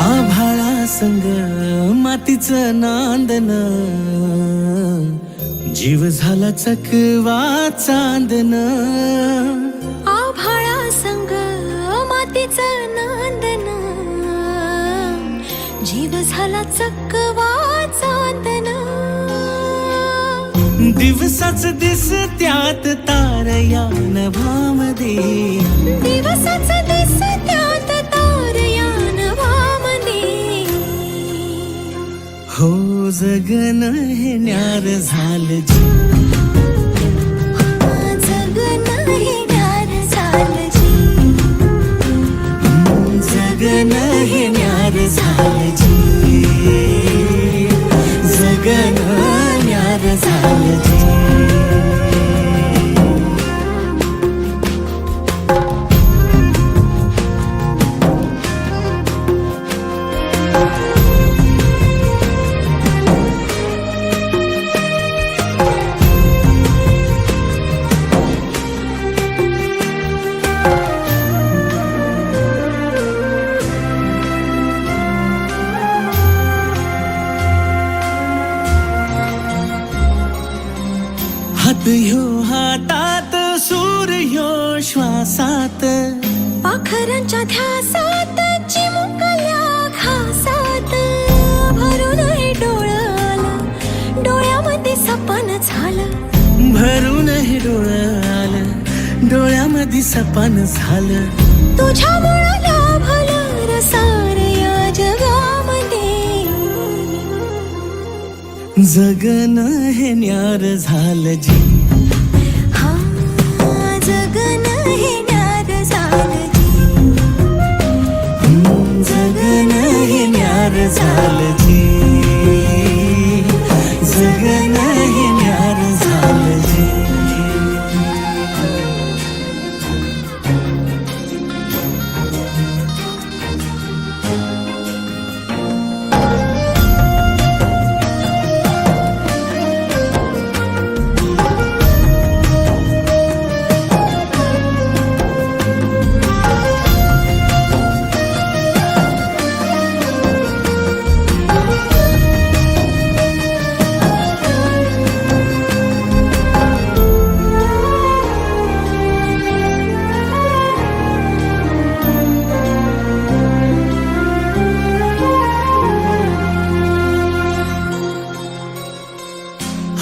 आभाळा संग मातीचं नांदन, जीव झाला चकवा चांदन. आभाळा संग मातीचं नांदन, जीव झाला चकवा चांदन. दिवसाच दिसत्यात तारया नभामध्ये, दिवसाच दिसत्यात तारया नभामध्ये. हो जगन हे न्यार झालं जी, जगन हे न्यार झालं जी. जगन हे न्यार झालं जी, जगन न्यार झालं जी. हात ह्यो हातात, सूर ह्यो श्वासात, पाखरांच्या ध्यासात, चिमुकल्या घासात. भरून हे डोळं आलं, डोळ्यामध्ये सपन झालं. भरून हे डोळं आलं, डोळ्यामध्ये सपान झालं. तुझ्यामुळं लाभलं रसार या जगामध्ये. जगन हे न्यार झालं जी, हा जगन हे न्यार झालं जी. जगन हे न्यार झालं जी, जगन हे न्यार झालं जी.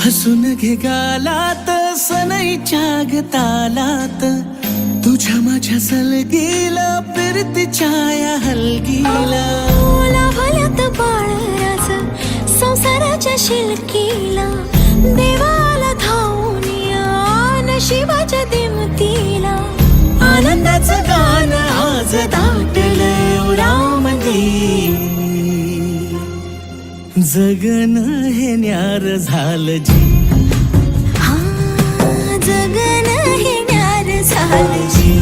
हसून घे गालात, सनईच्या गतालात, तुझ्या माझ्या सलगीला, फिरतीच्या या हलगीला. लाभल्यात बाळराज संसाराच्या शिलकीला. देवाला धावून या नशिबाच्या दिमतीला. आनंदाचं गाणं आज दाटलं उरामध्ये. जगन हे न्यार झालं जी, हा जगन हे न्यार झालं जी.